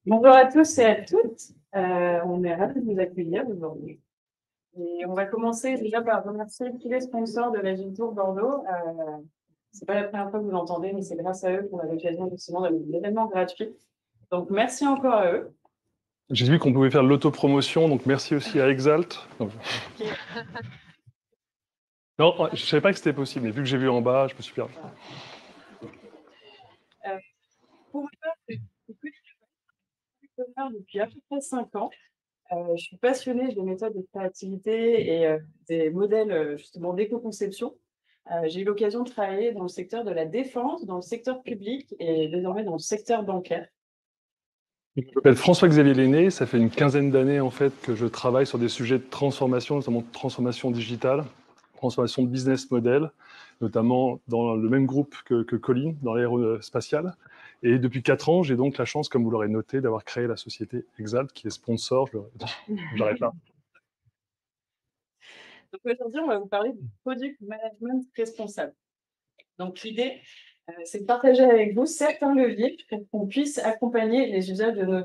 Bonjour à tous et à toutes. On est ravis de vous accueillir aujourd'hui. Et on va commencer déjà par remercier tous les sponsors de la Gym Tour Bordeaux. C'est pas la première fois que vous l'entendez, mais c'est grâce à eux qu'on a l'occasion justement d'avoir l'événement gratuit. Donc merci encore à eux. J'ai vu qu'on pouvait faire de l'autopromotion, donc merci aussi à Exalt. Non, je ne savais pas que c'était possible, mais vu que j'ai vu en bas, je me suis perdu. Pour ma part, je suis entrepreneur depuis à peu près 5 ans. Je suis passionnée des méthodes de créativité et des modèles justement d'éco-conception. J'ai eu l'occasion de travailler dans le secteur de la défense, dans le secteur public et désormais dans le secteur bancaire. Je m'appelle François-Xavier Lenné, ça fait une quinzaine d'années en fait que je travaille sur des sujets de transformation, notamment de transformation digitale, transformation de business model, notamment dans le même groupe que Colline, dans l'aérospatiale. Et depuis 4 ans, j'ai donc la chance, comme vous l'aurez noté, d'avoir créé la société Exalt, qui est sponsor. J'arrête là. Donc aujourd'hui, on va vous parler du product management responsable. Donc l'idée, c'est de partager avec vous certains leviers pour qu'on puisse accompagner les usages de nos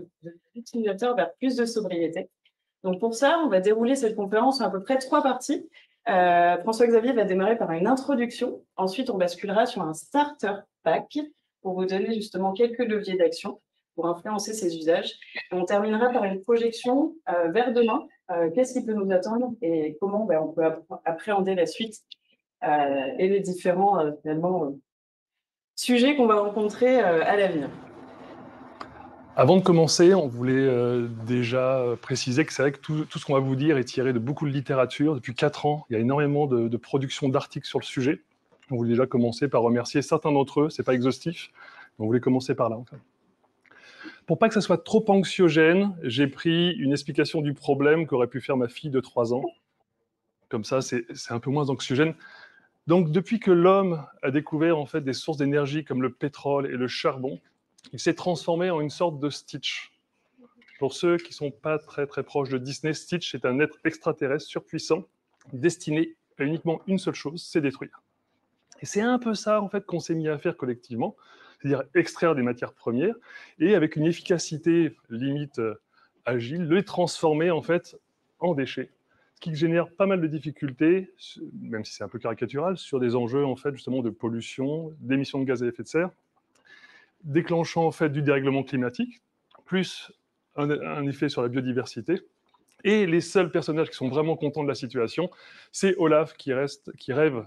utilisateurs vers plus de sobriété. Donc pour ça, on va dérouler cette conférence en à peu près 3 parties. François-Xavier va démarrer par une introduction. Ensuite, on basculera sur un starter pack pour vous donner justement quelques leviers d'action pour influencer ces usages. Et on terminera par une projection vers demain. Qu'est-ce qui peut nous attendre et comment on peut appréhender la suite et les différents sujets qu'on va rencontrer à l'avenir. Avant de commencer, on voulait déjà préciser que c'est vrai que tout ce qu'on va vous dire est tiré de beaucoup de littérature. Depuis 4 ans, il y a énormément de production d'articles sur le sujet. On voulait déjà commencer par remercier certains d'entre eux, c'est pas exhaustif, mais on voulait commencer par là. En fait. Pour pas que ça soit trop anxiogène, j'ai pris une explication du problème qu'aurait pu faire ma fille de 3 ans. Comme ça, c'est un peu moins anxiogène. Donc, depuis que l'homme a découvert en fait des sources d'énergie comme le pétrole et le charbon, il s'est transformé en une sorte de Stitch. Pour ceux qui ne sont pas très proches de Disney, Stitch est un être extraterrestre surpuissant, destiné à uniquement une seule chose, c'est détruire. Et c'est un peu ça en fait qu'on s'est mis à faire collectivement, c'est-à-dire extraire des matières premières et avec une efficacité limite agile, les transformer en fait en déchets, ce qui génère pas mal de difficultés, même si c'est un peu caricatural, sur des enjeux en fait justement de pollution, d'émissions de gaz à effet de serre, déclenchant en fait du dérèglement climatique, plus un effet sur la biodiversité. Et les seuls personnages qui sont vraiment contents de la situation, c'est Olaf qui rêve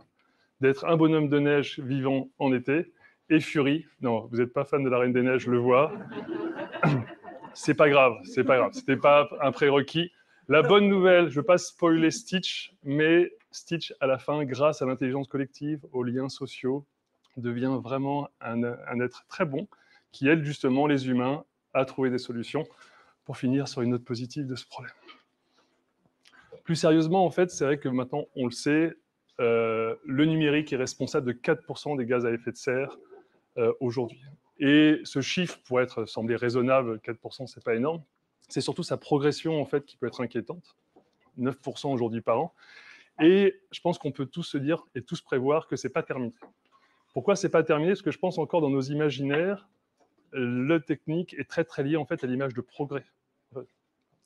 d'être un bonhomme de neige vivant en été, et Fury, non, vous n'êtes pas fan de la Reine des Neiges, je le vois. C'est pas grave, c'était pas un prérequis. La bonne nouvelle, je ne veux pas spoiler Stitch, mais Stitch, à la fin, grâce à l'intelligence collective, aux liens sociaux, devient vraiment un être très bon qui aide justement les humains à trouver des solutions pour finir sur une note positive de ce problème. Plus sérieusement, en fait, c'est vrai que maintenant, on le sait, le numérique est responsable de 4% des gaz à effet de serre aujourd'hui. Et ce chiffre pourrait sembler raisonnable, 4%, c'est pas énorme. C'est surtout sa progression, en fait, qui peut être inquiétante. 9% aujourd'hui par an. Et je pense qu'on peut tous se dire et tous prévoir que c'est pas terminé. Pourquoi c'est pas terminé? Parce que je pense encore dans nos imaginaires, le technique est très lié en fait à l'image de progrès.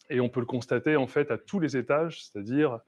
Et on peut le constater en fait à tous les étages, c'est-à-dire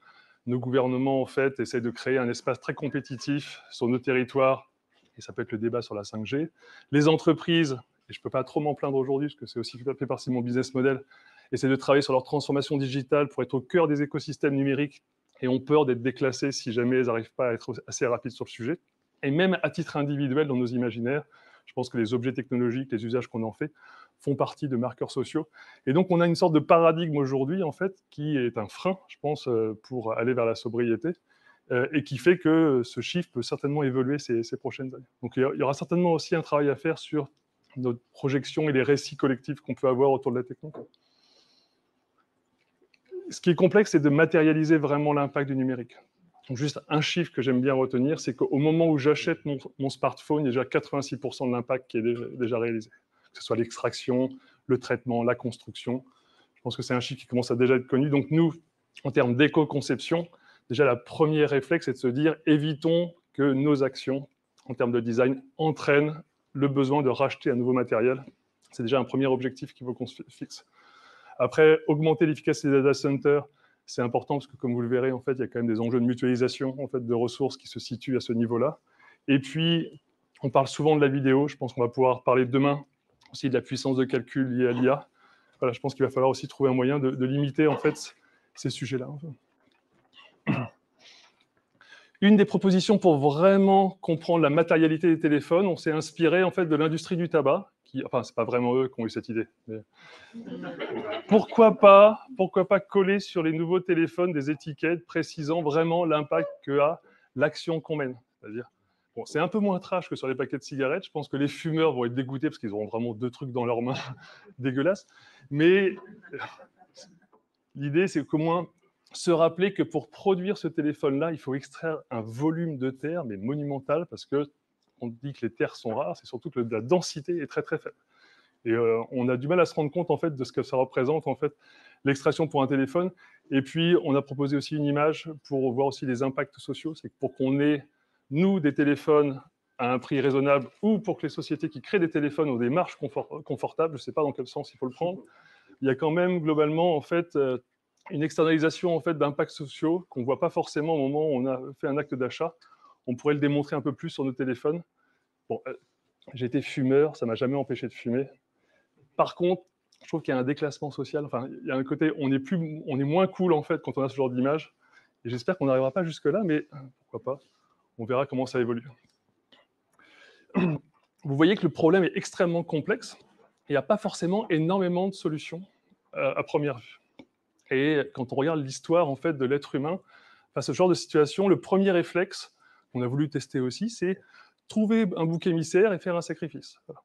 nos gouvernements en fait essaient de créer un espace très compétitif sur nos territoires, et ça peut être le débat sur la 5G. Les entreprises, et je ne peux pas trop m'en plaindre aujourd'hui, parce que c'est aussi fait partie de mon business model, essaient de travailler sur leur transformation digitale pour être au cœur des écosystèmes numériques et ont peur d'être déclassées si jamais elles n'arrivent pas à être assez rapides sur le sujet. Et même à titre individuel dans nos imaginaires, je pense que les objets technologiques, les usages qu'on en fait, font partie de marqueurs sociaux. Et donc, on a une sorte de paradigme aujourd'hui, en fait, qui est un frein, je pense, pour aller vers la sobriété, et qui fait que ce chiffre peut certainement évoluer ces prochaines années. Donc, il y aura certainement aussi un travail à faire sur notre projection et les récits collectifs qu'on peut avoir autour de la technique. Ce qui est complexe, c'est de matérialiser vraiment l'impact du numérique. Donc, juste un chiffre que j'aime bien retenir, c'est qu'au moment où j'achète mon smartphone, il y a déjà 86% de l'impact qui est déjà réalisé. Que ce soit l'extraction, le traitement, la construction. Je pense que c'est un chiffre qui commence à déjà être connu. Donc nous, en termes d'éco-conception, déjà la première réflexe, c'est de se dire, évitons que nos actions, en termes de design, entraînent le besoin de racheter un nouveau matériel C'est déjà un premier objectif qu'il faut qu'on se fixe. Après, augmenter l'efficacité des data centers, c'est important parce que, comme vous le verrez, en fait, il y a quand même des enjeux de mutualisation en fait, de ressources qui se situent à ce niveau-là. Et puis, on parle souvent de la vidéo. Je pense qu'on va pouvoir parler demain aussi de la puissance de calcul liée à l'IA. Voilà, je pense qu'il va falloir aussi trouver un moyen de limiter en fait, ces sujets-là. Une des propositions pour vraiment comprendre la matérialité des téléphones, on s'est inspiré en fait, de l'industrie du tabac. Enfin, ce n'est pas vraiment eux qui ont eu cette idée. Mais... Pourquoi pas coller sur les nouveaux téléphones des étiquettes précisant vraiment l'impact qu'a l'action qu'on mène. C'est-à-dire, bon, c'est un peu moins trash que sur les paquets de cigarettes. Je pense que les fumeurs vont être dégoûtés parce qu'ils auront vraiment 2 trucs dans leurs mains dégueulasses. Mais l'idée, c'est qu'au moins se rappeler que pour produire ce téléphone-là, il faut extraire un volume de terre, mais monumental, parce qu'on dit que les terres sont rares, c'est surtout que la densité est très très faible. Et on a du mal à se rendre compte en fait, de ce que ça représente, en fait, l'extraction pour un téléphone. Et puis, on a proposé aussi une image pour voir aussi les impacts sociaux. C'est que pour qu'on ait, nous, des téléphones à un prix raisonnable, ou pour que les sociétés qui créent des téléphones ont des marges confortables, je ne sais pas dans quel sens il faut le prendre, il y a quand même globalement en fait, une externalisation en fait, d'impacts sociaux qu'on ne voit pas forcément au moment où on a fait un acte d'achat. On pourrait le démontrer un peu plus sur nos téléphones. Bon, j'ai été fumeur, ça ne m'a jamais empêché de fumer. Par contre, je trouve qu'il y a un déclassement social. Enfin, il y a un côté, on est moins cool en fait quand on a ce genre d'image. Et j'espère qu'on n'arrivera pas jusque-là, mais pourquoi pas. On verra comment ça évolue. Vous voyez que le problème est extrêmement complexe. Il n'y a pas forcément énormément de solutions à première vue. Et quand on regarde l'histoire en fait, de l'être humain, face à ce genre de situation, le premier réflexe qu'on a voulu tester aussi, c'est trouver un bouc émissaire et faire un sacrifice. Voilà.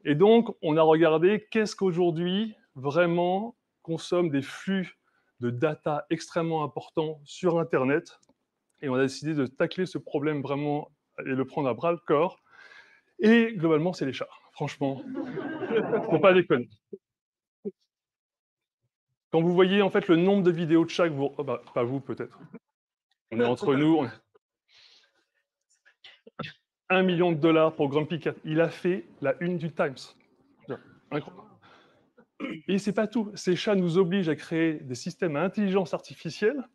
Et donc, on a regardé qu'est-ce qu'aujourd'hui vraiment consomme des flux de data extrêmement importants sur Internet. Et on a décidé de tacler ce problème vraiment et le prendre à bras le corps. Et globalement, c'est les chats. Franchement, faut pas déconner. Quand vous voyez en fait le nombre de vidéos de chats que vous... Oh bah, pas vous peut-être. On est entre nous. 1 million de dollars pour Grumpy Cat. Il a fait la une du Times. Incroyable. Et c'est pas tout. Ces chats nous obligent à créer des systèmes à intelligence artificielle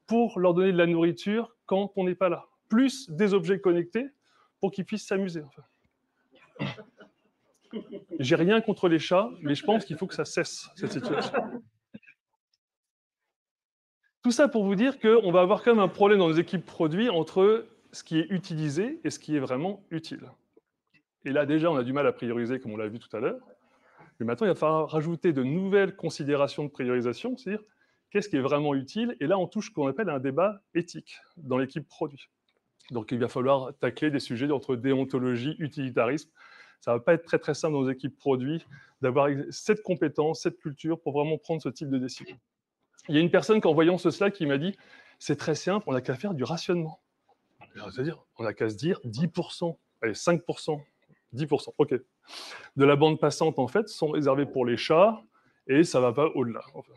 pour leur donner de la nourriture quand on n'est pas là. Plus des objets connectés pour qu'ils puissent s'amuser. Enfin. J'ai rien contre les chats, mais je pense qu'il faut que ça cesse, cette situation. Tout ça pour vous dire qu'on va avoir quand même un problème dans nos équipes produits entre ce qui est utilisé et ce qui est vraiment utile. Et là, déjà, on a du mal à prioriser, comme on l'a vu tout à l'heure. Mais maintenant, il va falloir rajouter de nouvelles considérations de priorisation, c'est-à-dire qu'est-ce qui est vraiment utile. Et là, on touche ce qu'on appelle un débat éthique dans l'équipe produit. Donc, il va falloir tacler des sujets entre déontologie, utilitarisme. Ça ne va pas être très, très simple dans nos équipes produits d'avoir cette compétence, cette culture pour vraiment prendre ce type de décision. Il y a une personne qui, en voyant ce slide, qui m'a dit « c'est très simple, on n'a qu'à faire du rationnement ». C'est-à-dire, on n'a qu'à se dire 10%, allez, 5%, 10%, ok. De la bande passante, en fait, sont réservés pour les chats, et ça ne va pas au-delà. Enfin,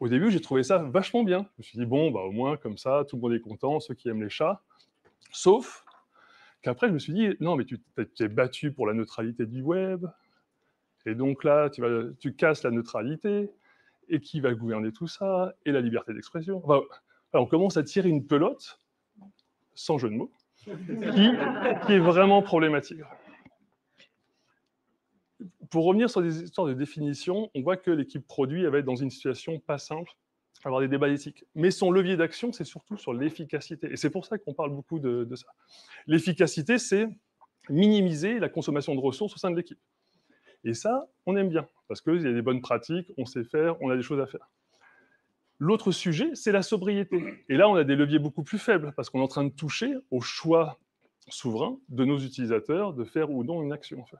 au début, j'ai trouvé ça vachement bien. Je me suis dit, bon, bah, au moins, comme ça, tout le monde est content, ceux qui aiment les chats. Sauf qu'après, je me suis dit, non, mais tu t'es battu pour la neutralité du web, et donc là, tu casses la neutralité, et qui va gouverner tout ça, et la liberté d'expression. Enfin, on commence à tirer une pelote, sans jeu de mots, qui est vraiment problématique. Pour revenir sur des histoires de définition, on voit que l'équipe produit va être dans une situation pas simple, avoir des débats éthiques. Mais son levier d'action, c'est surtout sur l'efficacité. Et c'est pour ça qu'on parle beaucoup de ça. L'efficacité, c'est minimiser la consommation de ressources au sein de l'équipe. Et ça, on aime bien, parce qu'il y a des bonnes pratiques, on sait faire, on a des choses à faire. L'autre sujet, c'est la sobriété. Et là, on a des leviers beaucoup plus faibles, parce qu'on est en train de toucher au choix souverain de nos utilisateurs de faire ou non une action. En fait.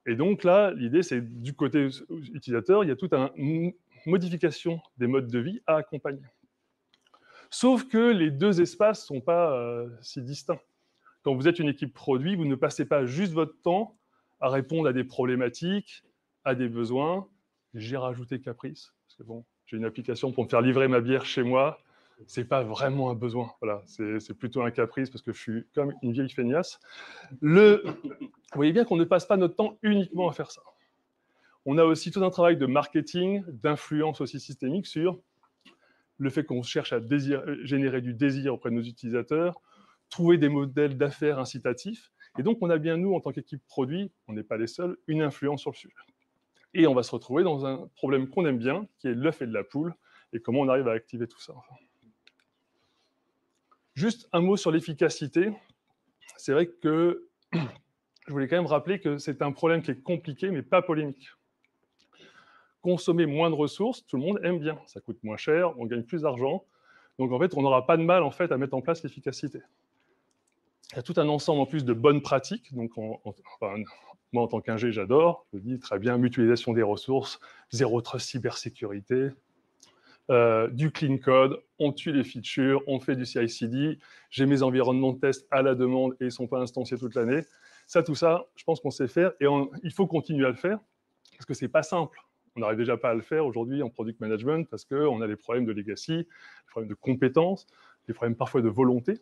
Et donc là, l'idée, c'est du côté utilisateur, il y a toute une modification des modes de vie à accompagner. Sauf que les deux espaces ne sont pas si distincts. Quand vous êtes une équipe produit, vous ne passez pas juste votre temps à répondre à des problématiques, à des besoins. J'ai rajouté Caprice, parce que bon, j'ai une application pour me faire livrer ma bière chez moi. Ce n'est pas vraiment un besoin. Voilà, c'est plutôt un caprice, parce que je suis comme une vieille feignasse. Vous voyez bien qu'on ne passe pas notre temps uniquement à faire ça. On a aussi tout un travail de marketing, d'influence aussi systémique sur le fait qu'on cherche à générer du désir auprès de nos utilisateurs, trouver des modèles d'affaires incitatifs. Et donc, on a bien, nous, en tant qu'équipe produit, on n'est pas les seuls, une influence sur le sujet. Et on va se retrouver dans un problème qu'on aime bien, qui est l'œuf et de la poule, et comment on arrive à activer tout ça. Juste un mot sur l'efficacité. C'est vrai que je voulais quand même rappeler que c'est un problème qui est compliqué, mais pas polémique. Consommer moins de ressources, tout le monde aime bien. Ça coûte moins cher, on gagne plus d'argent. Donc, en fait, on n'aura pas de mal en fait, à mettre en place l'efficacité. Il y a tout un ensemble en plus de bonnes pratiques. Donc, moi, en tant qu'ingé, j'adore. Je dis très bien, mutualisation des ressources, zéro trust cybersécurité, du clean code, on tue les features, on fait du CI/CD, j'ai mes environnements de test à la demande et ils ne sont pas instanciés toute l'année. Ça, tout ça, je pense qu'on sait faire et il faut continuer à le faire parce que ce n'est pas simple. On n'arrive déjà pas à le faire aujourd'hui en product management parce qu'on a des problèmes de legacy, des problèmes de compétences, des problèmes parfois de volonté.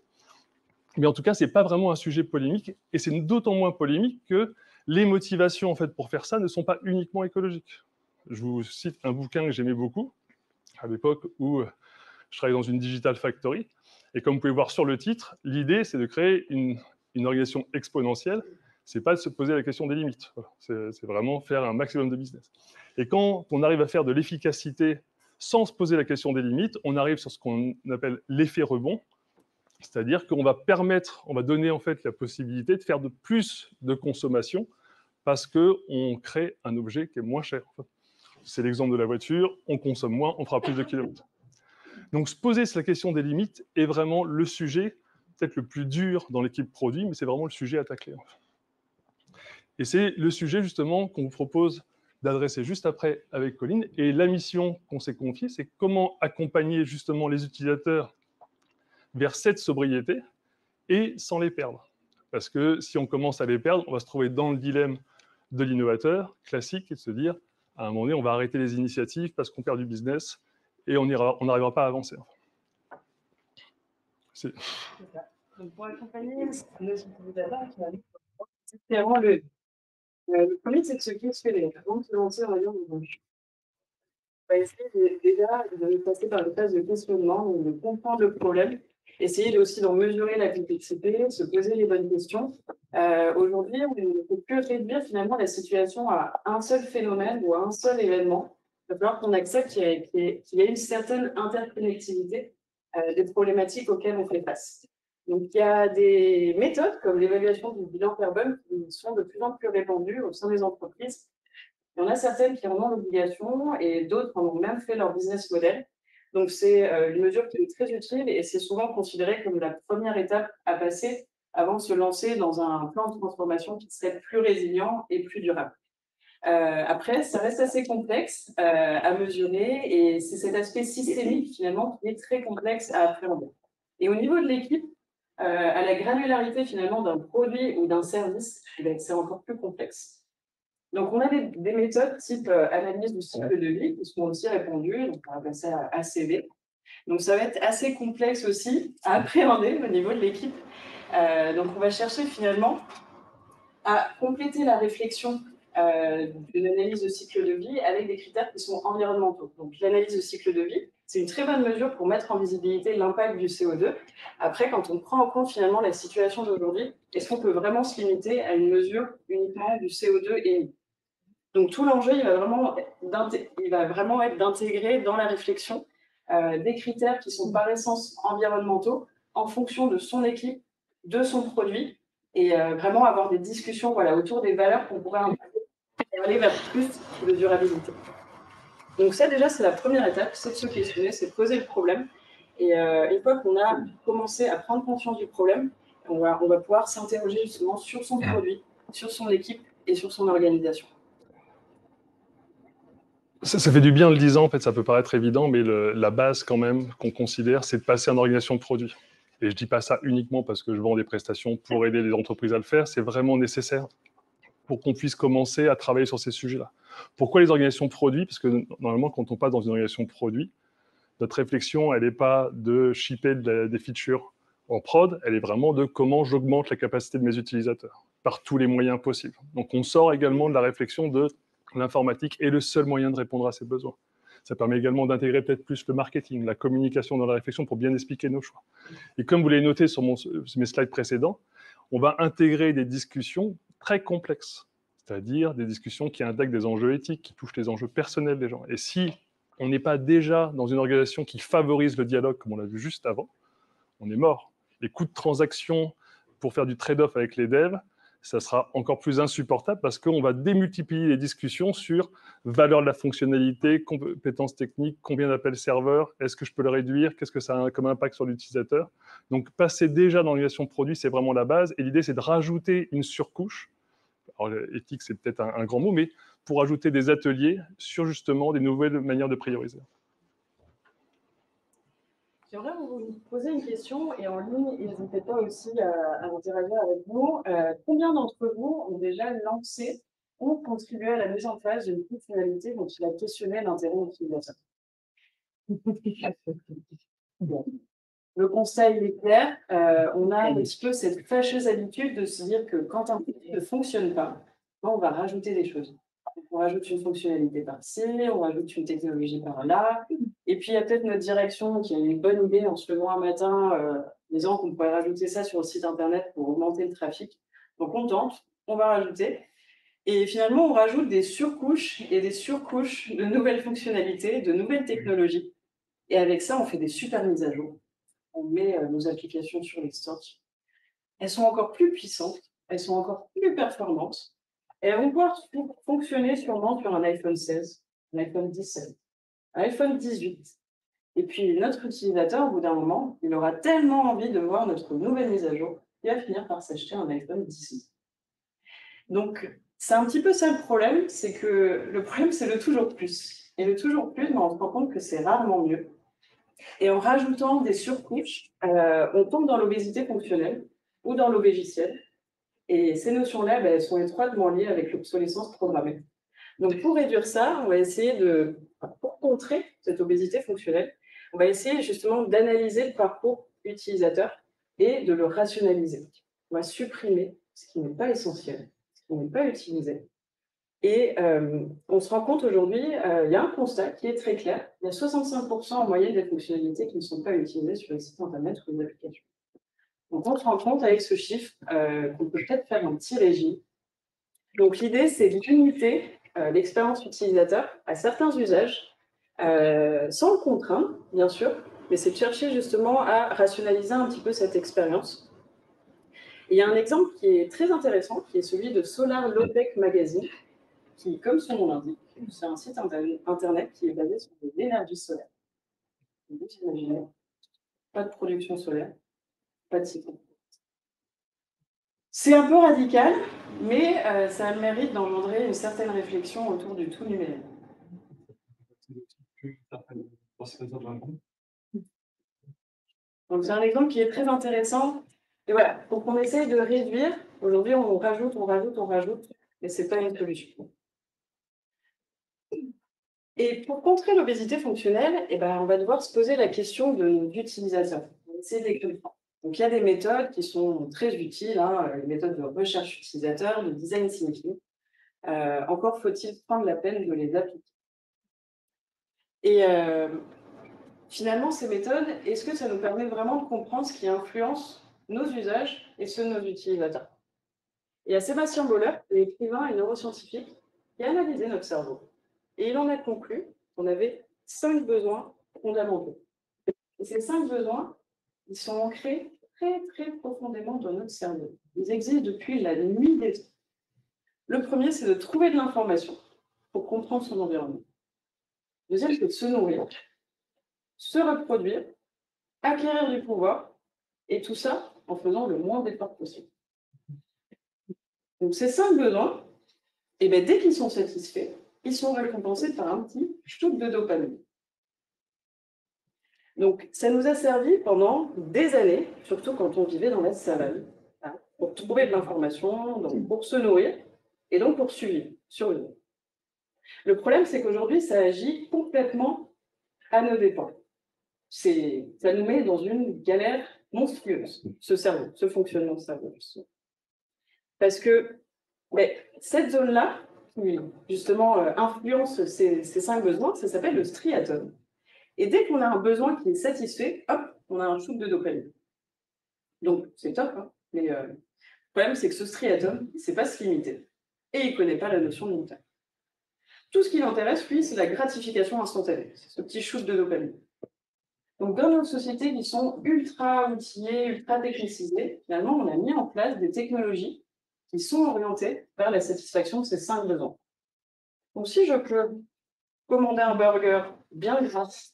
Mais en tout cas, ce n'est pas vraiment un sujet polémique et c'est d'autant moins polémique que les motivations en fait, pour faire ça ne sont pas uniquement écologiques. Je vous cite un bouquin que j'aimais beaucoup à l'époque où je travaillais dans une digital factory. Et comme vous pouvez voir sur le titre, l'idée, c'est de créer une organisation exponentielle. Ce n'est pas de se poser la question des limites. Voilà. C'est vraiment faire un maximum de business. Et quand on arrive à faire de l'efficacité sans se poser la question des limites, on arrive sur ce qu'on appelle l'effet rebond. C'est-à-dire qu'on va permettre, on va donner en fait la possibilité de faire de plus de consommation parce qu'on crée un objet qui est moins cher. C'est l'exemple de la voiture, on consomme moins, on fera plus de kilomètres. Donc, se poser la question des limites est vraiment le sujet, peut-être le plus dur dans l'équipe produit, mais c'est vraiment le sujet à tacler. Et c'est le sujet, justement, qu'on vous propose d'adresser juste après avec Colline. Et la mission qu'on s'est confiée, c'est comment accompagner, justement, les utilisateurs vers cette sobriété et sans les perdre. Parce que si on commence à les perdre, on va se trouver dans le dilemme de l'innovateur classique et de se dire, à un moment donné, on va arrêter les initiatives parce qu'on perd du business et on n'arrivera pas à avancer. C'est ça. Donc, pour accompagner nos utilisateurs, c'est vraiment le premier, c'est de se questionner. Avant de se lancer, on va dire, on va essayer déjà de passer par une phase de questionnement, de comprendre le problème, essayer aussi d'en mesurer la complexité, se poser les bonnes questions. Aujourd'hui, on ne peut plus réduire finalement la situation à un seul phénomène ou à un seul événement. Il va falloir qu'on accepte qu'il y a une certaine interconnectivité des problématiques auxquelles on fait face. Donc, il y a des méthodes comme l'évaluation du bilan carbone qui sont de plus en plus répandues au sein des entreprises. Il y en a certaines qui en ont l'obligation et d'autres en ont même fait leur business model. Donc, c'est une mesure qui est très utile et c'est souvent considéré comme la première étape à passer avant de se lancer dans un plan de transformation qui serait plus résilient et plus durable. Après, ça reste assez complexe à mesurer et c'est cet aspect systémique finalement qui est très complexe à appréhender. Et au niveau de l'équipe, à la granularité finalement d'un produit ou d'un service, c'est encore plus complexe. Donc, on a des méthodes type analyse du cycle de vie qui sont aussi répandues, donc on va passer à ACV. Donc, ça va être assez complexe aussi à appréhender au niveau de l'équipe. Donc, on va chercher finalement à compléter la réflexion d'une analyse de cycle de vie avec des critères qui sont environnementaux. Donc, l'analyse de cycle de vie, c'est une très bonne mesure pour mettre en visibilité l'impact du CO2. Après, quand on prend en compte finalement la situation d'aujourd'hui, est-ce qu'on peut vraiment se limiter à une mesure uniquement du CO2 émis? Donc, tout l'enjeu, il va vraiment être d'intégrer dans la réflexion des critères qui sont par essence environnementaux en fonction de son équipe, de son produit, et vraiment avoir des discussions autour des valeurs qu'on pourrait impacter et aller vers plus de durabilité. Donc ça, déjà, c'est la première étape, c'est de se questionner, c'est de poser le problème. Et une fois qu'on a commencé à prendre conscience du problème, on va pouvoir s'interroger justement sur son produit, sur son équipe et sur son organisation. Ça fait du bien en le disant, en fait, ça peut paraître évident, mais la base quand même qu'on considère, c'est de passer en organisation de produits. Et je ne dis pas ça uniquement parce que je vends des prestations pour aider les entreprises à le faire, c'est vraiment nécessaire pour qu'on puisse commencer à travailler sur ces sujets-là. Pourquoi les organisations de produits? Parce que normalement, quand on passe dans une organisation de produits, notre réflexion, elle n'est pas de shipper des features en prod, elle est vraiment de comment j'augmente la capacité de mes utilisateurs par tous les moyens possibles. Donc on sort également de la réflexion de l'informatique est le seul moyen de répondre à ces besoins. Ça permet également d'intégrer peut-être plus le marketing, la communication dans la réflexion pour bien expliquer nos choix. Et comme vous l'avez noté sur mes slides précédents, on va intégrer des discussions très complexes, c'est-à-dire des discussions qui intègrent des enjeux éthiques, qui touchent les enjeux personnels des gens. Et si on n'est pas déjà dans une organisation qui favorise le dialogue, comme on l'a vu juste avant, on est mort. Les coûts de transaction pour faire du trade-off avec les devs, ça sera encore plus insupportable parce qu'on va démultiplier les discussions sur valeur de la fonctionnalité, compétences techniques, combien d'appels serveurs, est-ce que je peux le réduire, qu'est-ce que ça a comme impact sur l'utilisateur. Donc, passer déjà dans l'organisation produit, c'est vraiment la base. Et l'idée, c'est de rajouter une surcouche. Alors, éthique, c'est peut-être un grand mot, mais pour ajouter des ateliers sur justement des nouvelles manières de prioriser. J'aimerais vous poser une question et en ligne, n'hésitez pas aussi à interagir avec nous. Combien d'entre vous ont déjà lancé ou contribué à la mise en place d'une fonctionnalité dont il a questionné l'intérêt utilisateur? Bon. Le conseil est clair. On a un petit peu cette fâcheuse habitude de se dire que quand un produit ne fonctionne pas, on va rajouter des choses. On rajoute une fonctionnalité par-ci, on rajoute une technologie par-là. Et puis, il y a peut-être notre direction qui a une bonne idée en se levant un matin, disant qu'on pourrait rajouter ça sur le site Internet pour augmenter le trafic. Donc, on tente, on va rajouter. Et finalement, on rajoute des surcouches et des surcouches de nouvelles fonctionnalités, de nouvelles technologies. Et avec ça, on fait des super mises à jour. On met nos applications sur les stocks. Elles sont encore plus puissantes, elles sont encore plus performantes. Et elles vont pouvoir fonctionner sûrement sur un iPhone 16, un iPhone 17, un iPhone 18. Et puis, notre utilisateur, au bout d'un moment, il aura tellement envie de voir notre nouvelle mise à jour qu'il va finir par s'acheter un iPhone 18. Donc, c'est un petit peu ça le problème, c'est que le problème, c'est le toujours plus. Et le toujours plus, on se rend compte que c'est rarement mieux. Et en rajoutant des surcouches, on tombe dans l'obésité fonctionnelle ou dans l'obégiciel. Et ces notions-là, elles sont étroitement liées avec l'obsolescence programmée. Donc, pour réduire ça, on va essayer pour contrer cette obésité fonctionnelle, on va essayer justement d'analyser le parcours utilisateur et de le rationaliser. On va supprimer ce qui n'est pas essentiel, ce qui n'est pas utilisé. Et on se rend compte aujourd'hui, il y a un constat qui est très clair. Il y a 65% en moyenne des fonctionnalités qui ne sont pas utilisées sur les sites Internet ou les applications. Donc, on se rend compte avec ce chiffre qu'on peut peut-être faire un petit régime. Donc, l'idée, c'est de limiter l'expérience utilisateur à certains usages, sans le contraindre, bien sûr, mais c'est de chercher justement à rationaliser un petit peu cette expérience. Et il y a un exemple qui est très intéressant, qui est celui de Solar Low Tech Magazine, qui, comme son nom l'indique, c'est un site internet qui est basé sur de l'énergie solaire. Vous imaginez, pas de production solaire, pas de site. C'est un peu radical, mais ça a le mérite d'engendrer une certaine réflexion autour du tout numérique. Donc c'est un exemple qui est très intéressant. Et voilà, pour qu'on essaye de réduire, aujourd'hui on rajoute, mais ce n'est pas une solution. Et pour contrer l'obésité fonctionnelle, on va devoir se poser la question d'utilisateur. On va essayer de les comprendre. Donc, il y a des méthodes qui sont très utiles, les méthodes de recherche utilisateur, de design thinking. Encore faut-il prendre la peine de les appliquer. Et finalement, ces méthodes, est-ce que ça nous permet vraiment de comprendre ce qui influence nos usages et ceux de nos utilisateurs? Il y a Sébastien Boller, écrivain et neuroscientifique, qui a analysé notre cerveau. Et il en a conclu qu'on avait 5 besoins fondamentaux. Et ces 5 besoins, ils sont ancrés très, très profondément dans notre cerveau. Ils existent depuis la nuit des temps. Le premier, c'est de trouver de l'information pour comprendre son environnement. Le deuxième, c'est de se nourrir, se reproduire, acquérir du pouvoir, et tout ça en faisant le moins d'efforts possible. Donc ces 5 besoins, dès qu'ils sont satisfaits, ils sont récompensés par un petit shoot de dopamine. Donc, ça nous a servi pendant des années, surtout quand on vivait dans la savane, pour trouver de l'information, pour se nourrir, et donc pour survivre. Le problème, c'est qu'aujourd'hui, ça agit complètement à nos dépens. Ça nous met dans une galère monstrueuse, ce cerveau, ce fonctionnement de cerveau. Parce que cette zone-là, qui, justement, influence ces 5 besoins, ça s'appelle le striatum. Et dès qu'on a un besoin qui est satisfait, hop, on a un shoot de dopamine. Donc, c'est top, hein, mais le problème, c'est que ce striatum, il ne sait pas se limiter. Et il ne connaît pas la notion de limite. Tout ce qui l'intéresse, lui, c'est la gratification instantanée. C'est ce petit shoot de dopamine. Donc, dans nos sociétés qui sont ultra outillées, ultra technicisées, finalement, on a mis en place des technologies qui sont orientées vers la satisfaction de ces 5 besoins. Donc, si je peux commander un burger bien gras,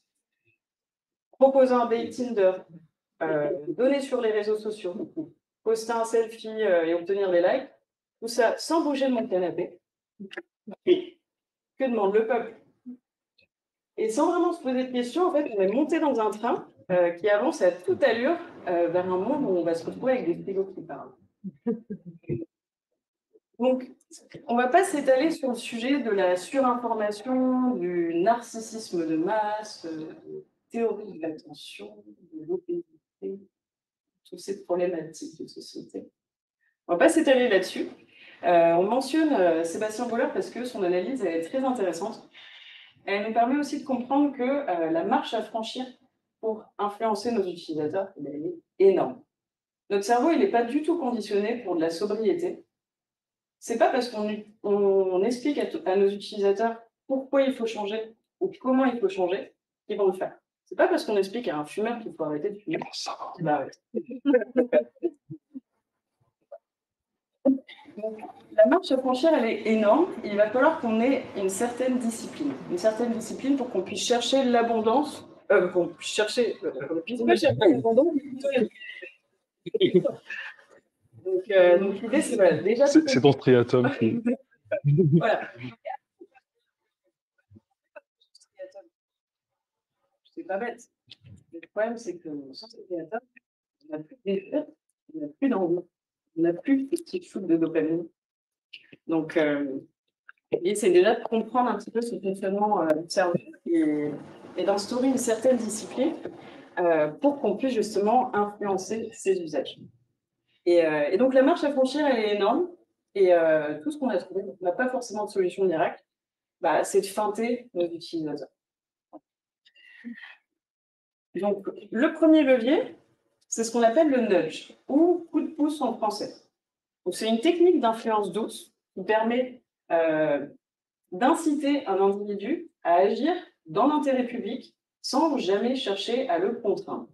proposer un date Tinder, donner sur les réseaux sociaux, poster un selfie et obtenir des likes, tout ça sans bouger de mon canapé. Que demande le peuple? Et sans vraiment se poser de questions, en fait, on est monté dans un train qui avance à toute allure vers un monde où on va se retrouver avec des frigos qui parlent. Donc, on ne va pas s'étaler sur le sujet de la surinformation, du narcissisme de masse, théorie de l'attention, de l'obésité, toutes ces problématiques de société. On ne va pas s'étaler là-dessus. On mentionne Sébastien Boller parce que son analyse est très intéressante. Elle nous permet aussi de comprendre que la marche à franchir pour influencer nos utilisateurs est énorme. Notre cerveau, il n'est pas du tout conditionné pour de la sobriété. C'est pas parce qu'on explique à nos utilisateurs pourquoi il faut changer ou comment il faut changer qu'ils vont le faire. C'est pas parce qu'on explique à un fumeur qu'il faut arrêter de fumer qu'il va arrêter. Donc, la marche à franchir, elle est énorme. Il va falloir qu'on ait une certaine discipline. Une certaine discipline pour qu'on puisse chercher l'abondance. Qu'on puisse chercher. Qu'on puisse pas chercher l'abondance. Donc l'idée, c'est voilà, déjà. C'est ton striatum qui. Voilà. C'est pas bête. Le problème, c'est que sans striatum, on n'a plus d'effet, on n'a plus d'envie, on n'a plus de petits shoots de dopamine. Donc, l'idée, c'est déjà de comprendre un petit peu ce fonctionnement du cerveau et d'instaurer une certaine discipline pour qu'on puisse justement influencer ces usages. Et donc, la marche à franchir, elle est énorme. Et tout ce qu'on a trouvé, on n'a pas forcément de solution miracle, c'est de feinter nos utilisateurs. Donc, le premier levier, c'est ce qu'on appelle le nudge, ou coup de pouce en français. Donc, c'est une technique d'influence douce qui permet d'inciter un individu à agir dans l'intérêt public sans jamais chercher à le contraindre.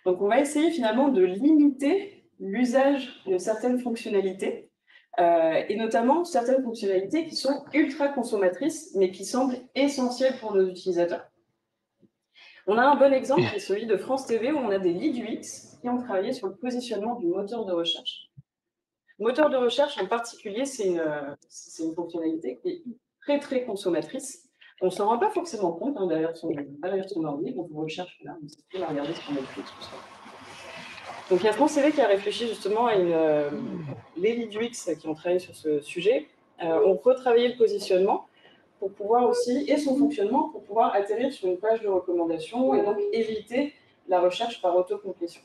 Donc, on va essayer finalement de limiter l'usage de certaines fonctionnalités, et notamment certaines fonctionnalités qui sont ultra consommatrices, mais qui semblent essentielles pour nos utilisateurs. On a un bon exemple, qui est celui de France TV, où on a des lead UX qui ont travaillé sur le positionnement du moteur de recherche. Le moteur de recherche, en particulier, c'est une fonctionnalité qui est très, très consommatrice. On ne s'en rend pas forcément compte, hein, derrière son ordi, quand on recherche là, on sait plus regarder ce qu'on a fait, tout ça. Donc, il y a France TV qui a réfléchi justement à les lead UX qui ont travaillé sur ce sujet, ont retravaillé le positionnement pour pouvoir aussi, et son fonctionnement, pour pouvoir atterrir sur une page de recommandation et donc éviter la recherche par autocomplétion.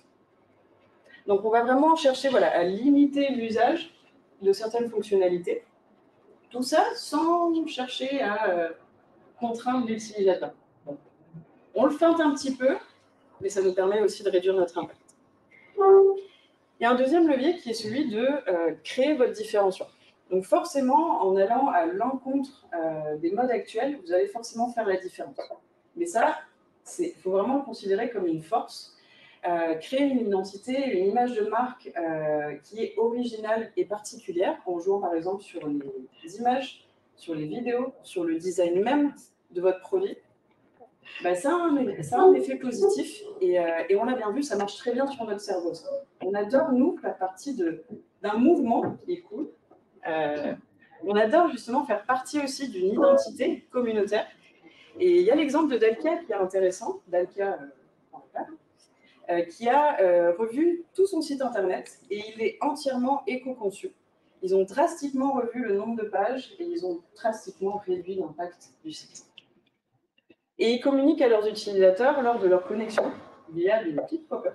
Donc, on va vraiment chercher à limiter l'usage de certaines fonctionnalités. Tout ça sans chercher à contraindre l'utilisateur. Donc, on le feinte un petit peu, mais ça nous permet aussi de réduire notre impact. Il y a un deuxième levier qui est celui de créer votre différenciation. Donc forcément, en allant à l'encontre des modes actuels, vous allez forcément faire la différence. Mais ça, il faut vraiment le considérer comme une force. Créer une identité, une image de marque qui est originale et particulière, en jouant par exemple sur les images, sur les vidéos, sur le design même de votre produit, ça a un effet positif et on l'a bien vu, ça marche très bien sur notre cerveau. Ça. On adore, nous, faire partie d'un mouvement qui est cool. On adore justement faire partie aussi d'une identité communautaire. Et il y a l'exemple de Dalkia qui est intéressant, Dalkia, qui a revu tout son site internet et il est entièrement éco-conçu. Ils ont drastiquement revu le nombre de pages et ils ont drastiquement réduit l'impact du site. Et ils communiquent à leurs utilisateurs lors de leur connexion via des petites pop-up,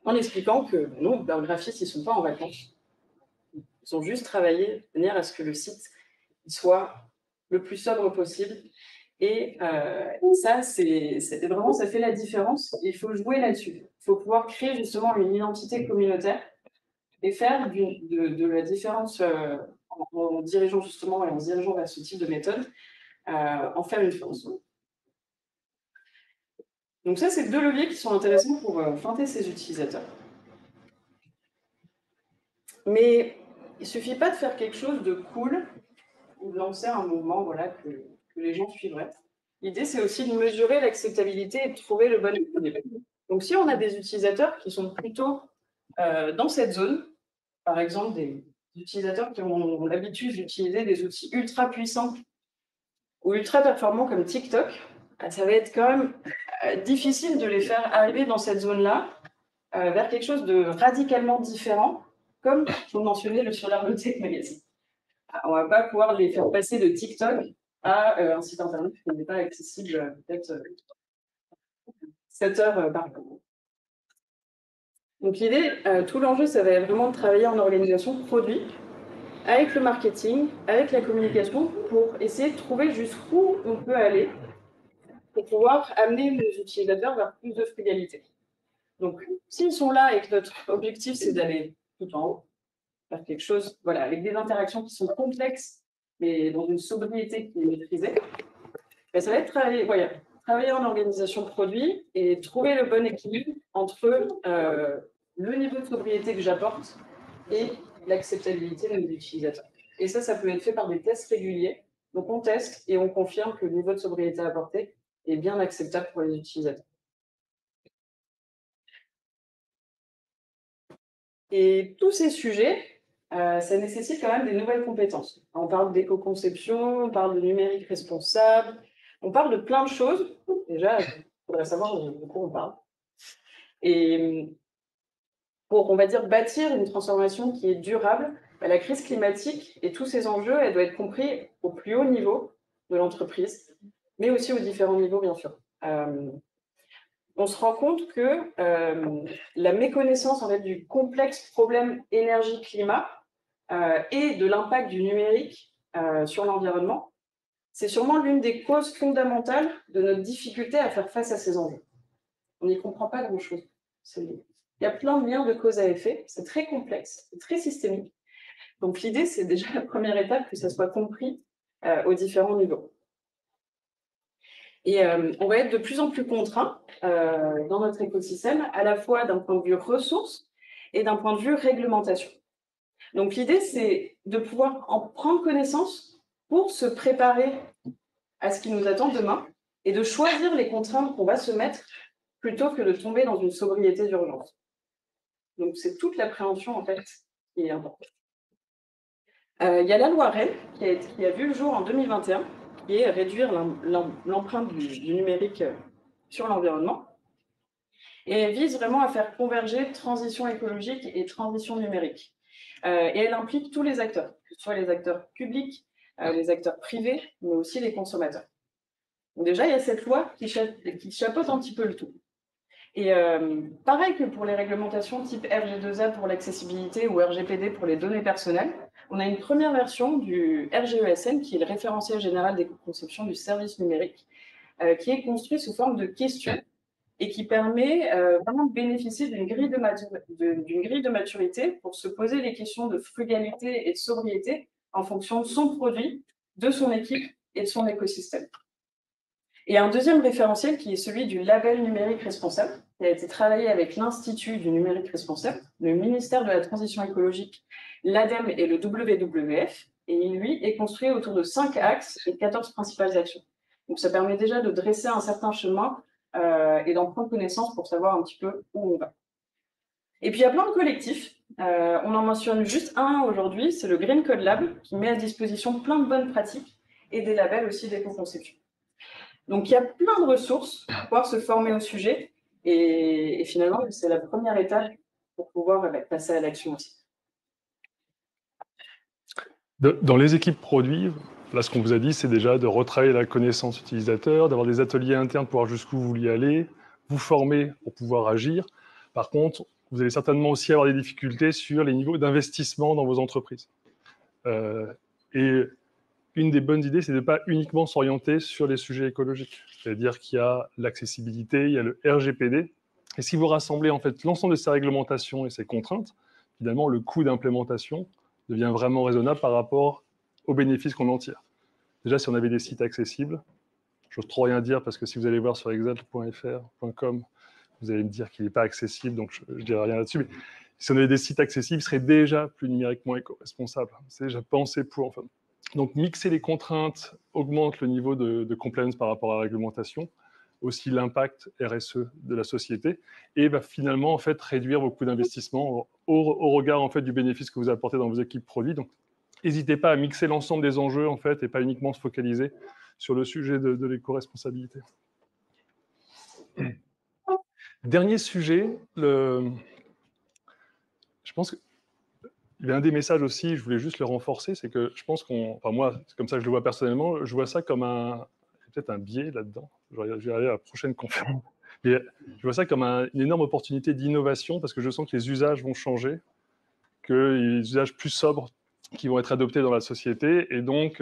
en expliquant que non, leurs graphistes, ils ne sont pas en vacances. Ils Ils ont juste travaillé de manière à ce que le site soit le plus sobre possible. Et ça, vraiment, ça fait la différence. Il faut jouer là-dessus. Il faut pouvoir créer justement une identité communautaire et faire de la différence en dirigeant justement et en se dirigeant vers ce type de méthode, en faire une force. Donc ça, c'est 2 leviers qui sont intéressants pour feinter ces utilisateurs. Mais il ne suffit pas de faire quelque chose de cool ou de lancer un mouvement voilà, que les gens suivraient. L'idée, c'est aussi de mesurer l'acceptabilité et de trouver le bon équilibre. Donc, si on a des utilisateurs qui sont plutôt dans cette zone, par exemple des utilisateurs qui ont l'habitude d'utiliser des outils ultra puissants ou ultra performants comme TikTok, ça va être quand même difficile de les faire arriver dans cette zone-là vers quelque chose de radicalement différent, comme vous mentionnez le Solar Tech Magazine. On ne va pas pouvoir les faire passer de TikTok à un site internet qui n'est pas accessible peut-être 7 heures par jour. Donc l'idée, tout l'enjeu, ça va être vraiment de travailler en organisation produit, avec le marketing, avec la communication, pour essayer de trouver jusqu'où on peut aller pour pouvoir amener nos utilisateurs vers plus de frugalité. Donc, s'ils sont là et que notre objectif, c'est d'aller tout en haut, faire quelque chose voilà, avec des interactions qui sont complexes, mais dans une sobriété qui est maîtrisée, ben, ça va être travailler en organisation produit et trouver le bon équilibre entre le niveau de sobriété que j'apporte et l'acceptabilité de nos utilisateurs. Et ça peut être fait par des tests réguliers. Donc, on teste et on confirme que le niveau de sobriété apporté est bien acceptable pour les utilisateurs. Et tous ces sujets, ça nécessite quand même des nouvelles compétences. On parle d'éco-conception, on parle de numérique responsable, on parle de plein de choses. Déjà, il faudrait savoir de quoi on parle. Et pour, on va dire, bâtir une transformation qui est durable, la crise climatique et tous ces enjeux, elle doit être compris au plus haut niveau de l'entreprise, mais aussi aux différents niveaux, bien sûr. On se rend compte que la méconnaissance en fait, du complexe problème énergie-climat et de l'impact du numérique sur l'environnement, c'est sûrement l'une des causes fondamentales de notre difficulté à faire face à ces enjeux. On n'y comprend pas grand-chose. Il y a plein de liens de cause à effet, c'est très complexe, c'est très systémique. Donc l'idée, c'est déjà la première étape que ça soit compris aux différents niveaux. Et on va être de plus en plus contraints dans notre écosystème, à la fois d'un point de vue ressources et d'un point de vue réglementation. Donc l'idée, c'est de pouvoir en prendre connaissance pour se préparer à ce qui nous attend demain et de choisir les contraintes qu'on va se mettre plutôt que de tomber dans une sobriété d'urgence. Donc c'est toute l'appréhension en fait qui est importante. Il y a la loi REL qui a vu le jour en 2021, qui est réduire l'empreinte du numérique sur l'environnement. Et elle vise vraiment à faire converger transition écologique et transition numérique. Et elle implique tous les acteurs, que ce soit les acteurs publics, les acteurs privés, mais aussi les consommateurs. Donc déjà, il y a cette loi qui chapeaute un petit peu le tout. Et pareil que pour les réglementations type RG2A pour l'accessibilité ou RGPD pour les données personnelles, on a une première version du RGESN, qui est le référentiel général d'éco-conception du service numérique, qui est construit sous forme de questions et qui permet vraiment de bénéficier d'une grille de maturité pour se poser les questions de frugalité et de sobriété en fonction de son produit, de son équipe et de son écosystème. Et un deuxième référentiel qui est celui du label numérique responsable, qui a été travaillé avec l'Institut du numérique responsable, le ministère de la Transition écologique, l'ADEME et le WWF, et lui est construit autour de 5 axes et 14 principales actions. Donc ça permet déjà de dresser un certain chemin et d'en prendre connaissance pour savoir un petit peu où on va. Et puis il y a plein de collectifs, on en mentionne juste un aujourd'hui, c'est le Green Code Lab, qui met à disposition plein de bonnes pratiques et des labels aussi d'éco-conception. Donc, il y a plein de ressources pour pouvoir se former au sujet et finalement, c'est la première étape pour pouvoir passer à l'action aussi. Dans les équipes produits, là, ce qu'on vous a dit, c'est déjà de retravailler la connaissance utilisateur, d'avoir des ateliers internes pour voir jusqu'où vous vouliez aller, vous former pour pouvoir agir. Par contre, vous allez certainement aussi avoir des difficultés sur les niveaux d'investissement dans vos entreprises. Et une des bonnes idées, c'est de ne pas uniquement s'orienter sur les sujets écologiques. C'est-à-dire qu'il y a l'accessibilité, il y a le RGPD. Et si vous rassemblez en fait l'ensemble de ces réglementations et ces contraintes, finalement, le coût d'implémentation devient vraiment raisonnable par rapport aux bénéfices qu'on en tire. Déjà, si on avait des sites accessibles, je n'ose trop rien dire parce que si vous allez voir sur excel.fr.com, vous allez me dire qu'il n'est pas accessible, donc je ne dirai rien là-dessus. Mais si on avait des sites accessibles, ils seraient déjà plus numériquement éco-responsables. C'est déjà pensé pour. Enfin. Donc, mixer les contraintes augmente le niveau de compliance par rapport à la réglementation, aussi l'impact RSE de la société, et va finalement en fait réduire vos coûts d'investissement au regard en fait du bénéfice que vous apportez dans vos équipes produits. Donc, n'hésitez pas à mixer l'ensemble des enjeux en fait et pas uniquement se focaliser sur le sujet de l'éco-responsabilité. Dernier sujet, je pense qu'il y a un des messages aussi, je voulais juste le renforcer, c'est que je pense moi, c'est comme ça que je le vois personnellement, je vois ça comme peut-être un biais là-dedans, je vais aller à la prochaine conférence, mais je vois ça comme une énorme opportunité d'innovation parce que je sens que les usages vont changer, que les usages plus sobres qui vont être adoptés dans la société, et donc,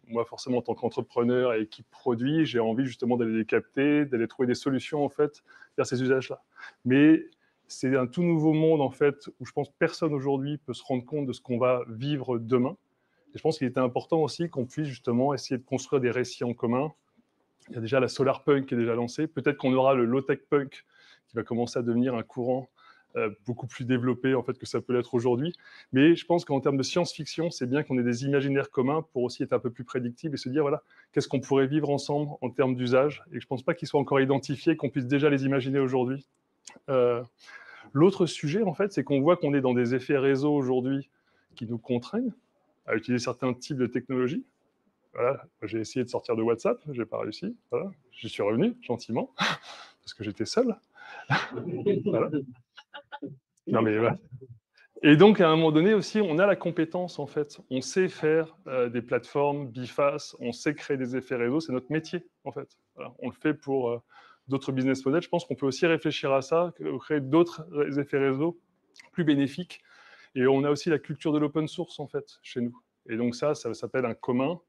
moi, forcément, en tant qu'entrepreneur et équipe produit, j'ai envie justement d'aller les capter, d'aller trouver des solutions, en fait, vers ces usages-là. Mais c'est un tout nouveau monde, en fait, où je pense que personne aujourd'hui peut se rendre compte de ce qu'on va vivre demain. Et je pense qu'il était important aussi qu'on puisse justement essayer de construire des récits en commun. Il y a déjà la Solar Punk qui est déjà lancée. Peut-être qu'on aura le Low-Tech Punk qui va commencer à devenir un courant beaucoup plus développé en fait, que ça peut l'être aujourd'hui. Mais je pense qu'en termes de science-fiction, c'est bien qu'on ait des imaginaires communs pour aussi être un peu plus prédictibles et se dire, voilà, qu'est-ce qu'on pourrait vivre ensemble en termes d'usage. Et je ne pense pas qu'ils soient encore identifiés, qu'on puisse déjà les imaginer aujourd'hui. L'autre sujet, en fait, c'est qu'on voit qu'on est dans des effets réseau aujourd'hui qui nous contraignent à utiliser certains types de technologies. Voilà, j'ai essayé de sortir de WhatsApp, je n'ai pas réussi. Voilà. J'y suis revenu gentiment parce que j'étais seul. Voilà. Non mais voilà. Et donc à un moment donné aussi, on a la compétence en fait. On sait faire des plateformes bifaces, on sait créer des effets réseau, c'est notre métier en fait. Voilà. On le fait pour d'autres business models. Je pense qu'on peut aussi réfléchir à ça, créer d'autres effets réseau plus bénéfiques. Et on a aussi la culture de l'open source en fait chez nous. Et donc ça s'appelle un commun.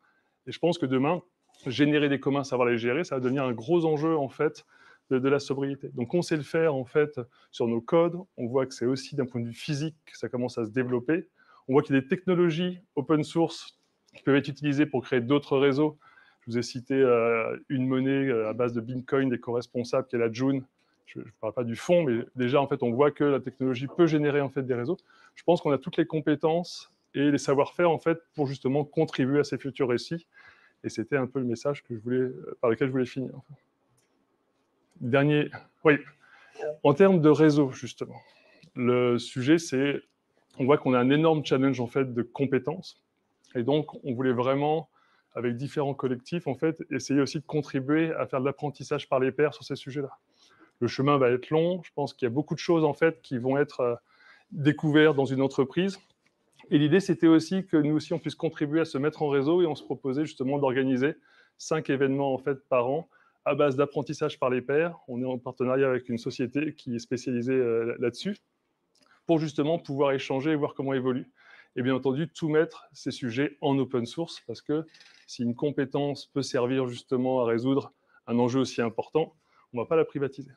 Et je pense que demain, générer des communs, savoir les gérer, ça va devenir un gros enjeu en fait de la sobriété. Donc on sait le faire en fait sur nos codes, on voit que c'est aussi d'un point de vue physique que ça commence à se développer. On voit qu'il y a des technologies open source qui peuvent être utilisées pour créer d'autres réseaux. Je vous ai cité une monnaie à base de Bitcoin éco-responsable qui est la June. Je ne parle pas du fond, mais déjà en fait on voit que la technologie peut générer en fait des réseaux. Je pense qu'on a toutes les compétences et les savoir-faire en fait pour justement contribuer à ces futurs récits. Et c'était un peu le message que par lequel je voulais finir. Enfin. Dernier, oui, en termes de réseau, justement, le sujet, c'est, on voit qu'on a un énorme challenge, en fait, de compétences, et donc, on voulait vraiment, avec différents collectifs, en fait, essayer aussi de contribuer à faire de l'apprentissage par les pairs sur ces sujets-là. Le chemin va être long, je pense qu'il y a beaucoup de choses, en fait, qui vont être découvertes dans une entreprise, et l'idée, c'était aussi que nous aussi, on puisse contribuer à se mettre en réseau, et on se proposait justement d'organiser 5 événements, en fait, par an, à base d'apprentissage par les pairs. On est en partenariat avec une société qui est spécialisée là-dessus, pour justement pouvoir échanger et voir comment évolue. Et bien entendu, tout mettre ces sujets en open source, parce que si une compétence peut servir justement à résoudre un enjeu aussi important, on ne va pas la privatiser.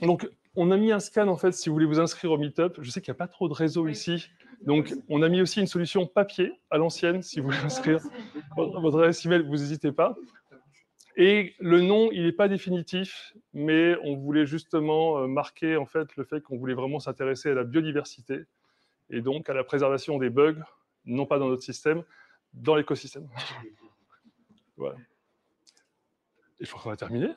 Donc, on a mis un scan, en fait, si vous voulez vous inscrire au Meetup. Je sais qu'il n'y a pas trop de réseau ici. Donc, on a mis aussi une solution papier à l'ancienne, si vous voulez inscrire votre adresse email, vous n'hésitez pas. Et le nom, il n'est pas définitif, mais on voulait justement marquer en fait, le fait qu'on voulait vraiment s'intéresser à la biodiversité et donc à la préservation des bugs, non pas dans notre système, dans l'écosystème. Voilà. Et je crois qu'on va terminer.